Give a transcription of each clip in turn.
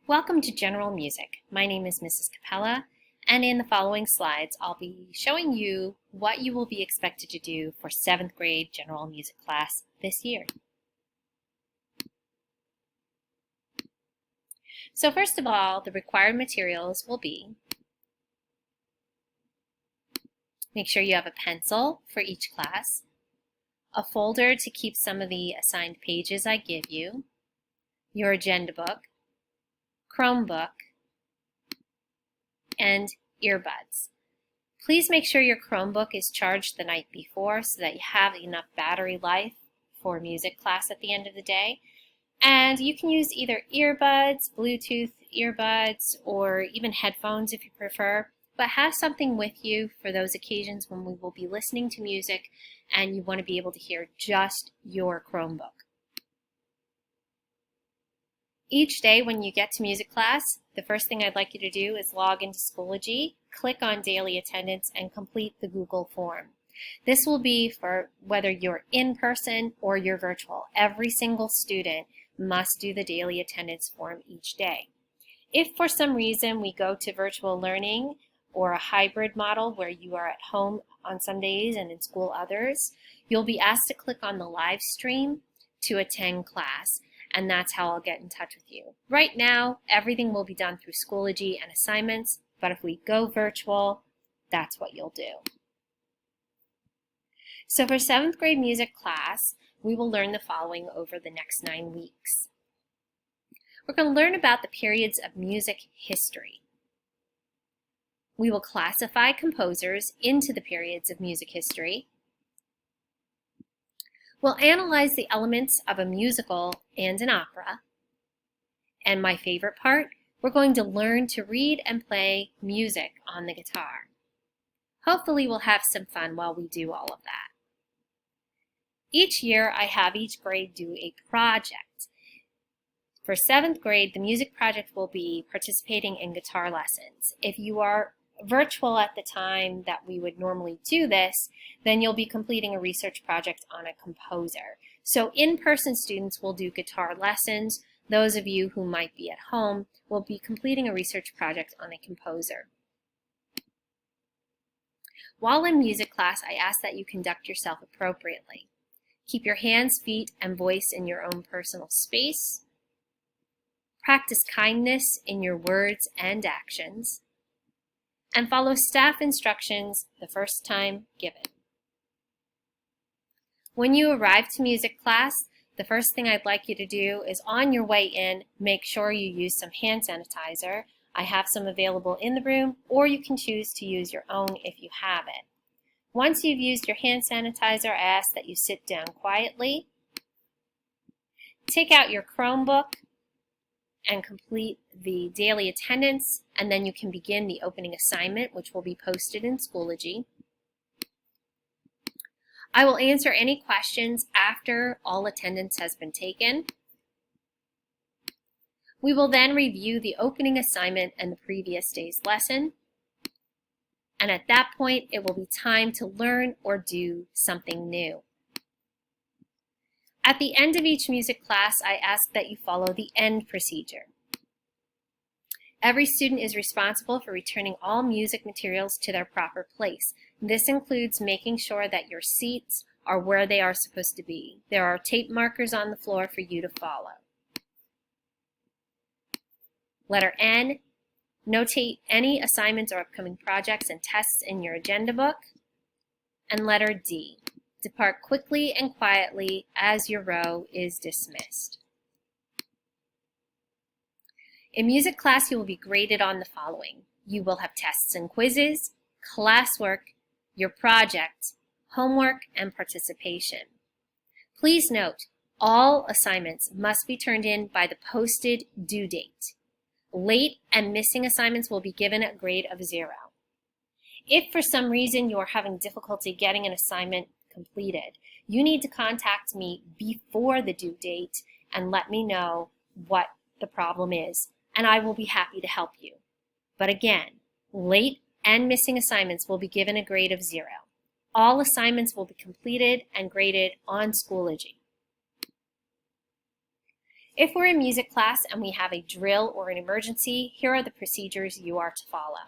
Welcome to General Music. My name is Mrs. Capella, and in the following slides, I'll be showing you what you will be expected to do for 7th grade General Music class this year. So first of all, the required materials will be, make sure you have a pencil for each class, a folder to keep some of the assigned pages I give you, your agenda book, Chromebook, and earbuds. Please make sure your Chromebook is charged the night before so that you have enough battery life for music class at the end of the day. And you can use either earbuds, Bluetooth earbuds, or even headphones if you prefer, but have something with you for those occasions when we will be listening to music and you want to be able to hear just your Chromebook. Each day when you get to music class, the first thing I'd like you to do is log into Schoology, click on Daily Attendance, and complete the Google form. This will be for whether you're in person or you're virtual. Every single student must do the daily attendance form each day. If for some reason we go to virtual learning or a hybrid model where you are at home on some days and in school others, you'll be asked to click on the live stream to attend class, and that's how I'll get in touch with you. Right now, everything will be done through Schoology and assignments, but if we go virtual, that's what you'll do. So for 7th grade music class, we will learn the following over the next 9 weeks. We're going to learn about the periods of music history. We will classify composers into the periods of music history. We'll analyze the elements of a musical and an opera. And my favorite part, we're going to learn to read and play music on the guitar. Hopefully we'll have some fun while we do all of that. Each year I have each grade do a project. For 7th grade, the music project will be participating in guitar lessons. If you are virtual at the time that we would normally do this, then you'll be completing a research project on a composer. So in-person students will do guitar lessons. Those of you who might be at home will be completing a research project on a composer. While in music class, I ask that you conduct yourself appropriately. Keep your hands, feet, and voice in your own personal space. Practice kindness in your words and actions. And follow staff instructions the first time given. When you arrive to music class, the first thing I'd like you to do is on your way in, make sure you use some hand sanitizer. I have some available in the room, or you can choose to use your own if you have it. Once you've used your hand sanitizer, I ask that you sit down quietly, take out your Chromebook, and complete the daily attendance, and then you can begin the opening assignment, which will be posted in Schoology. I will answer any questions after all attendance has been taken. We will then review the opening assignment and the previous day's lesson, and at that point it will be time to learn or do something new. At the end of each music class, I ask that you follow the end procedure. Every student is responsible for returning all music materials to their proper place. This includes making sure that your seats are where they are supposed to be. There are tape markers on the floor for you to follow. Letter N, notate any assignments or upcoming projects and tests in your agenda book. And letter D, depart quickly and quietly as your row is dismissed. In music class, you will be graded on the following. You will have tests and quizzes, classwork, your project, homework, and participation. Please note, all assignments must be turned in by the posted due date. Late and missing assignments will be given a grade of 0. If for some reason you are having difficulty getting an assignment completed, you need to contact me before the due date and let me know what the problem is, and I will be happy to help you. But again, late and missing assignments will be given a grade of 0. All assignments will be completed and graded on Schoology. If we're in music class and we have a drill or an emergency, here are the procedures you are to follow.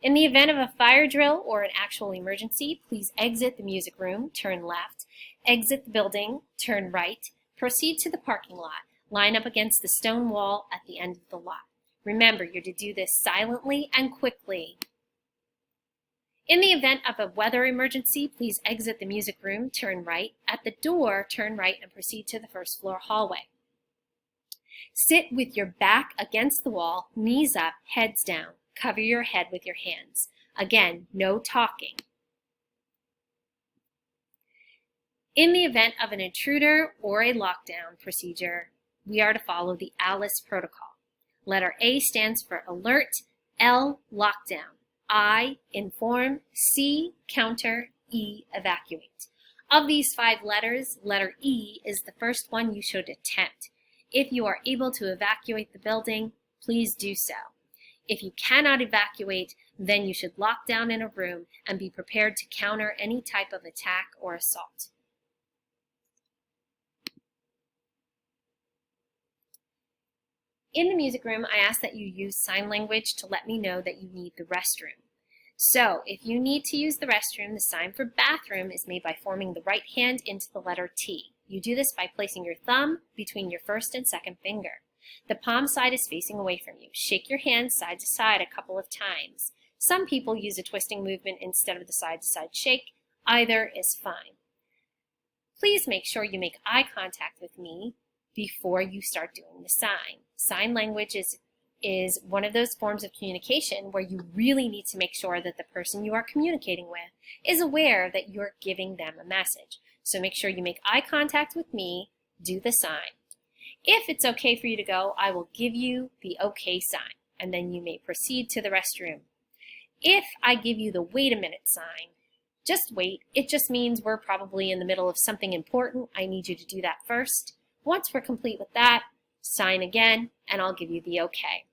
In the event of a fire drill or an actual emergency, please exit the music room, turn left, exit the building, turn right, proceed to the parking lot, line up against the stone wall at the end of the lot. Remember, you're to do this silently and quickly. In the event of a weather emergency, please exit the music room, turn right. At the door, turn right and proceed to the first floor hallway. Sit with your back against the wall, knees up, heads down. Cover your head with your hands. Again, no talking. In the event of an intruder or a lockdown procedure, we are to follow the ALICE protocol. Letter A stands for alert, L, lockdown, I, inform, C, counter, E, evacuate. Of these 5 letters, letter E is the first one you should attempt. If you are able to evacuate the building, please do so. If you cannot evacuate, then you should lock down in a room and be prepared to counter any type of attack or assault. In the music room, I ask that you use sign language to let me know that you need the restroom. So, if you need to use the restroom, the sign for bathroom is made by forming the right hand into the letter T. You do this by placing your thumb between your first and second finger. The palm side is facing away from you. Shake your hands side to side a couple of times. Some people use a twisting movement instead of the side-to-side shake. Either is fine. Please make sure you make eye contact with me before you start doing the sign. Sign language is one of those forms of communication where you really need to make sure that the person you are communicating with is aware that you're giving them a message. So make sure you make eye contact with me, do the sign. If it's okay for you to go, I will give you the okay sign, and then you may proceed to the restroom. If I give you the wait a minute sign, just wait. It just means we're probably in the middle of something important. I need you to do that first. Once we're complete with that, sign again, and I'll give you the okay.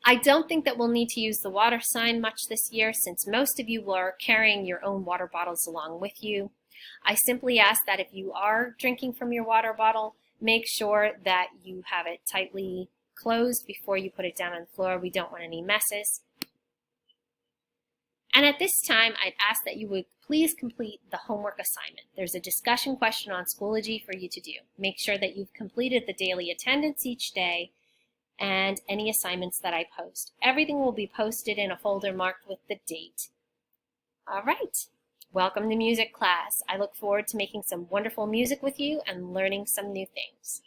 I don't think that we'll need to use the water sign much this year since most of you are carrying your own water bottles along with you. I simply ask that if you are drinking from your water bottle, make sure that you have it tightly closed before you put it down on the floor. We don't want any messes. And at this time, I'd ask that you would please complete the homework assignment. There's a discussion question on Schoology for you to do. Make sure that you've completed the daily attendance each day and any assignments that I post. Everything will be posted in a folder marked with the date. All right. Welcome to music class. I look forward to making some wonderful music with you and learning some new things.